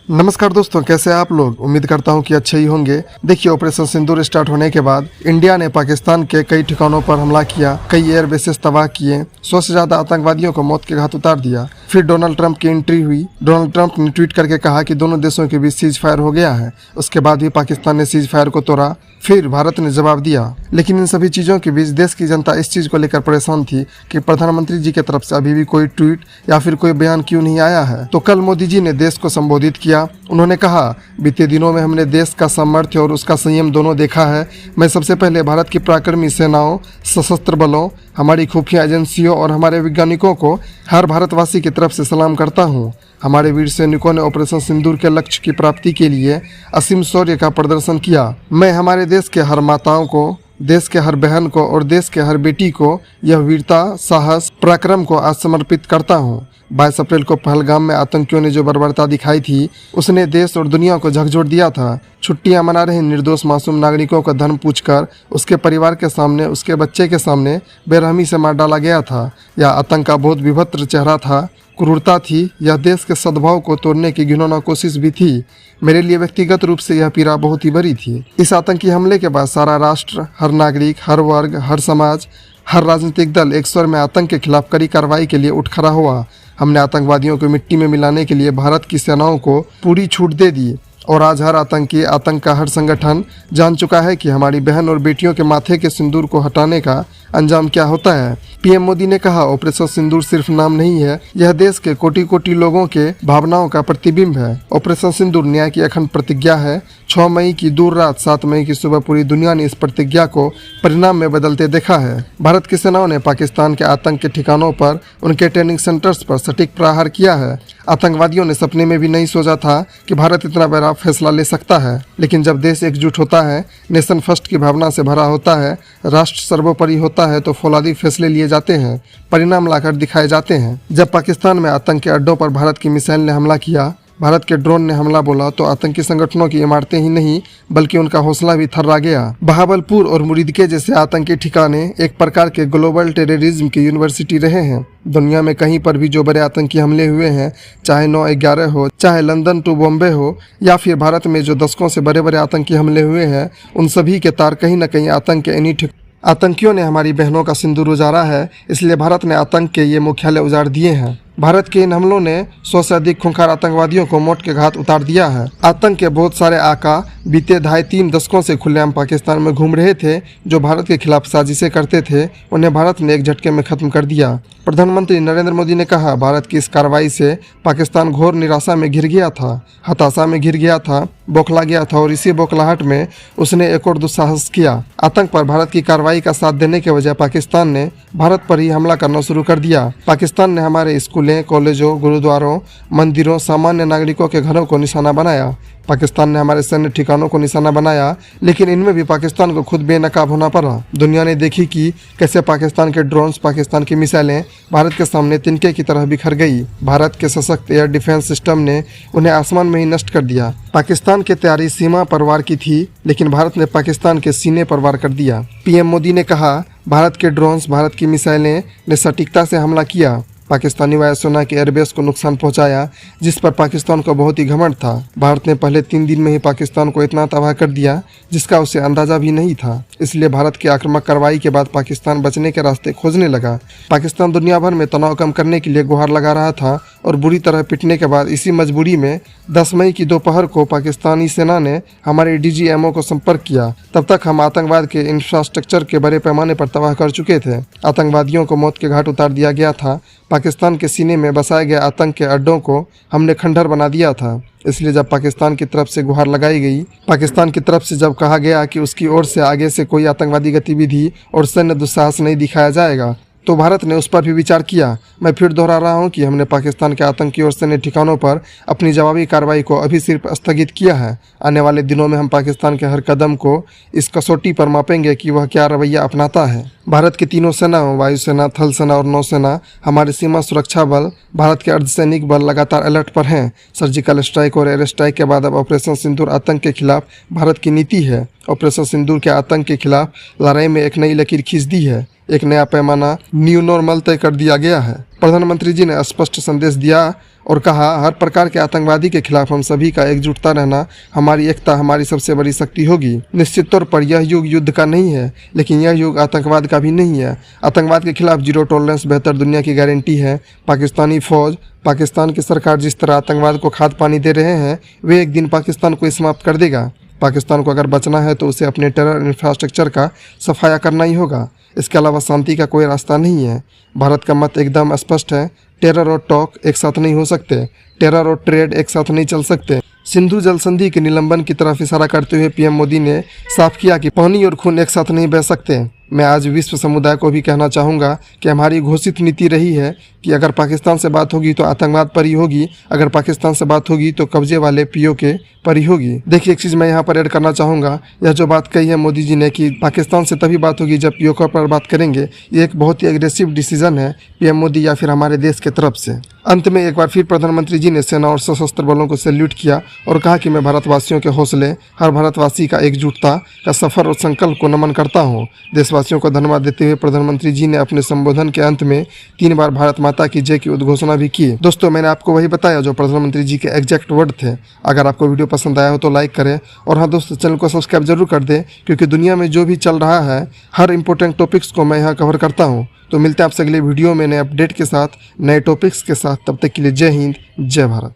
नमस्कार दोस्तों, कैसे हैं आप लोग। उम्मीद करता हूं कि अच्छे ही होंगे। देखिए, ऑपरेशन सिंदूर स्टार्ट होने के बाद इंडिया ने पाकिस्तान के कई ठिकानों पर हमला किया, कई एयर बेसेस तबाह किए, 100 से ज्यादा आतंकवादियों को मौत के घाट उतार दिया। फिर डोनाल्ड ट्रंप की एंट्री हुई। डोनाल्ड ट्रंप ने ट्वीट करके कहा कि दोनों देशों के बीच सीज फायर हो गया है। उसके बाद भी पाकिस्तान ने सीज फायर को तोड़ा। फिर भारत ने जवाब दिया। लेकिन इन सभी चीज़ों के बीच देश की जनता इस चीज़ को लेकर परेशान थी कि प्रधानमंत्री जी की तरफ से अभी भी कोई ट्वीट या फिर कोई बयान क्यों नहीं आया है। तो कल मोदी जी ने देश को संबोधित किया। उन्होंने कहा, बीते दिनों में हमने देश का सामर्थ्य और उसका संयम दोनों देखा है। मैं सबसे पहले भारत की पराक्रमी सेनाओं, सशस्त्र बलों, हमारी खुफिया एजेंसियों और हमारे वैज्ञानिकों को हर भारतवासी की तरफ से सलाम करता हूँ। हमारे वीर सैनिकों ने ऑपरेशन सिंदूर के लक्ष्य की प्राप्ति के लिए असीम शौर्य का प्रदर्शन किया। मैं हमारे देश के हर माताओं को, देश के हर बहन को और देश के हर बेटी को यह वीरता, साहस, पराक्रम को आज समर्पित करता हूँ। 22 अप्रैल को पहलगाम में आतंकियों ने जो बर्बरता दिखाई थी, उसने देश और दुनिया को झकझोर दिया था। छुट्टियां मना रहे निर्दोष मासूम नागरिकों का धर्म पूछकर उसके परिवार के सामने, उसके बच्चे के सामने बेरहमी से मार डाला गया था। यह आतंक का बहुत विभत्स चेहरा था, क्रूरता थी। यह देश के सद्भाव को तोड़ने की घिनौना कोशिश भी थी। मेरे लिए व्यक्तिगत रूप से यह पीड़ा बहुत ही बड़ी थी। इस आतंकी हमले के बाद सारा राष्ट्र, हर नागरिक, हर वर्ग, हर समाज, हर राजनीतिक दल एक स्वर में आतंक के खिलाफ कड़ी कार्रवाई के लिए उठ खड़ा हुआ। हमने आतंकवादियों को मिट्टी में मिलाने के लिए भारत की सेनाओं को पूरी छूट दे दी और आज हर आतंकी, आतंक का हर संगठन जान चुका है कि हमारी बहन और बेटियों के माथे के सिंदूर को हटाने का अंजाम क्या होता है। पीएम मोदी ने कहा, ऑपरेशन सिंदूर सिर्फ नाम नहीं है, यह देश के कोटि कोटि लोगों के भावनाओं का प्रतिबिंब है। ऑपरेशन सिंदूर न्याय की अखंड प्रतिज्ञा है। 6 मई की दूर रात, 7 मई की सुबह पूरी दुनिया ने इस प्रतिज्ञा को परिणाम में बदलते देखा है। भारत की सेनाओं ने पाकिस्तान के आतंक के ठिकानों पर, उनके ट्रेनिंग सेंटर्स पर सटीक प्रहार किया है। आतंकवादियों ने सपने में भी नहीं सोचा था कि भारत इतना बड़ा फैसला ले सकता है। लेकिन जब देश एकजुट होता है, नेशन फर्स्ट की भावना से भरा होता है, राष्ट्र सर्वोपरि होता है, तो फौलादी फैसले लिए जाते हैं, परिणाम लाकर दिखाए जाते हैं। जब पाकिस्तान में आतंक के अड्डों पर भारत की मिसाइल ने हमला किया, भारत के ड्रोन ने हमला बोला, तो आतंकी संगठनों की इमारतें ही नहीं बल्कि उनका हौसला भी थर्रा गया। बहावलपुर और मुरीदके जैसे आतंकी ठिकाने एक प्रकार के ग्लोबल टेररिज्म की यूनिवर्सिटी रहे हैं। दुनिया में कहीं पर भी जो बड़े आतंकी हमले हुए हैं, चाहे 9/11 हो, चाहे लंदन टू बॉम्बे हो, या फिर भारत में जो दशकों से बड़े बड़े आतंकी हमले हुए हैं, उन सभी के तार कहीं न कहीं आतंक के इन्हीं आतंकियों ने हमारी बहनों का सिंदूर उजाड़ा है। इसलिए भारत ने आतंक के ये मुख्यालय उजाड़ दिए हैं। भारत के इन हमलों ने 100 से अधिक खूंखार आतंकवादियों को मौत के घाट उतार दिया है। आतंक के बहुत सारे आका बीते 2.5-3 दशकों से खुलेआम पाकिस्तान में घूम रहे थे। जो भारत के खिलाफ साजिशें करते थे, उन्हें भारत ने एक झटके में खत्म कर दिया। प्रधानमंत्री नरेंद्र मोदी ने कहा, भारत की इस कार्रवाई से पाकिस्तान घोर निराशा में घिर गया था, हताशा में घिर गया था, बौखला गया था और इसी बौखलाहट में उसने एक और दुस्साहस किया। आतंक पर भारत की कार्रवाई का साथ देने के बजाय पाकिस्तान ने भारत पर ही हमला करना शुरू कर दिया। पाकिस्तान ने हमारे स्कूलें, कॉलेजों, गुरुद्वारों, मंदिरों, सामान्य नागरिकों के घरों को निशाना बनाया। पाकिस्तान ने हमारे सैन्य ठिकानों को निशाना बनाया, लेकिन इनमें भी पाकिस्तान को खुद बेनकाब होना पड़ा। दुनिया ने देखी कि कैसे पाकिस्तान के ड्रोन्स, पाकिस्तान की मिसाइलें भारत के सामने तिनके की तरह बिखर गई। भारत के सशक्त एयर डिफेंस सिस्टम ने उन्हें आसमान में ही नष्ट कर दिया। पाकिस्तान की तैयारी सीमा पर वार की थी, लेकिन भारत ने पाकिस्तान के सीने पर वार कर दिया। पीएम मोदी ने कहा, भारत के ड्रोन्स, भारत की मिसाइलें ने सटीकता से हमला किया, पाकिस्तानी वायुसेना के एयरबेस को नुकसान पहुंचाया, जिस पर पाकिस्तान को बहुत ही घमंड था। भारत ने पहले 3 दिन में ही पाकिस्तान को इतना तबाह कर दिया जिसका उसे अंदाजा भी नहीं था। इसलिए भारत की आक्रामक कार्रवाई के बाद पाकिस्तान बचने के रास्ते खोजने लगा। पाकिस्तान दुनिया भर में तनाव कम करने के लिए गुहार लगा रहा था और बुरी तरह पिटने के बाद इसी मजबूरी में 10 मई की दोपहर को पाकिस्तानी सेना ने हमारे DGMO को संपर्क किया। तब तक हम आतंकवाद के इंफ्रास्ट्रक्चर के बड़े पैमाने पर तबाह कर चुके थे। आतंकवादियों को मौत के घाट उतार दिया गया था। पाकिस्तान के सीने में बसाए गए आतंक के अड्डों को हमने खंडहर बना दिया था। इसलिए जब पाकिस्तान की तरफ से गुहार लगाई गई, पाकिस्तान की तरफ से जब कहा गया कि उसकी ओर से आगे से कोई आतंकवादी गतिविधि और सैन्य दुस्साहस नहीं दिखाया जाएगा, तो भारत ने उस पर भी विचार किया। मैं फिर दोहरा रहा हूं कि हमने पाकिस्तान के आतंकी और सैन्य ठिकानों पर अपनी जवाबी कार्रवाई को अभी सिर्फ स्थगित किया है। आने वाले दिनों में हम पाकिस्तान के हर कदम को इस कसौटी पर मापेंगे कि वह क्या रवैया अपनाता है। भारत की तीनों सेनाओं, वायुसेना, थल सेना और नौसेना, हमारे सीमा सुरक्षा बल, भारत के अर्धसैनिक बल लगातार अलर्ट पर हैं। सर्जिकल स्ट्राइक और एयर स्ट्राइक के बाद अब ऑपरेशन सिंदूर आतंक के खिलाफ भारत की नीति है। ऑपरेशन सिंदूर के आतंक के खिलाफ लड़ाई में एक नई लकीर खींच दी है। एक नया पैमाना, न्यू नॉर्मल तय कर दिया गया है। प्रधानमंत्री जी ने स्पष्ट संदेश दिया और कहा, हर प्रकार के आतंकवादी के खिलाफ हम सभी का एकजुटता रहना, हमारी एकता हमारी सबसे बड़ी शक्ति होगी। निश्चित तौर पर यह युग युद्ध का नहीं है, लेकिन यह युग आतंकवाद का भी नहीं है। आतंकवाद के खिलाफ जीरो टॉलरेंस बेहतर दुनिया की गारंटी है। पाकिस्तानी फौज, पाकिस्तान की सरकार जिस तरह आतंकवाद को खाद पानी दे रहे हैं, वे एक दिन पाकिस्तान को समाप्त कर देगा। पाकिस्तान को अगर बचना है तो उसे अपने टेरर इंफ्रास्ट्रक्चर का सफाया करना ही होगा। इसके अलावा शांति का कोई रास्ता नहीं है। भारत का मत एकदम स्पष्ट है, टेरर और टॉक एक साथ नहीं हो सकते, टेरर और ट्रेड एक साथ नहीं चल सकते। सिंधु जल संधि के निलंबन की तरफ इशारा करते हुए पीएम मोदी ने साफ किया कि पानी और खून एक साथ नहीं बह सकते। मैं आज विश्व समुदाय को भी कहना चाहूँगा कि हमारी घोषित नीति रही है कि अगर पाकिस्तान से बात होगी तो आतंकवाद पर ही होगी, अगर पाकिस्तान से बात होगी तो कब्जे वाले पीओके पर ही होगी। देखिए, एक चीज़ मैं यहाँ पर ऐड करना चाहूँगा, यह जो बात कही है मोदी जी ने कि पाकिस्तान से तभी बात होगी जब पीओके पर बात करेंगे, ये एक बहुत ही एग्रेसिव डिसीजन है पीएम मोदी या फिर हमारे देश के तरफ से। अंत में एक बार फिर प्रधानमंत्री जी ने सेना और सशस्त्र बलों को सैल्यूट किया और कहा कि मैं भारतवासियों के हौसले, हर भारतवासी का एकजुटता का सफर और संकल्प को नमन करता हूँ। देशवासियों को धन्यवाद देते हुए प्रधानमंत्री जी ने अपने संबोधन के अंत में 3 बार भारत माता की जय की उद्घोषणा भी की। दोस्तों, मैंने आपको वही बताया जो प्रधानमंत्री जी के एग्जैक्ट वर्ड थे। अगर आपको वीडियो पसंद आया हो तो लाइक करें और हाँ दोस्तों, चैनल को सब्सक्राइब जरूर कर दें, क्योंकि दुनिया में जो भी चल रहा है हर इंपॉर्टेंट टॉपिक्स को मैं यहाँ कवर करता हूँ। तो मिलते हैं आपसे अगले वीडियो में नए अपडेट के साथ, नए टॉपिक्स के साथ। तब तक के लिए जय हिंद, जय भारत।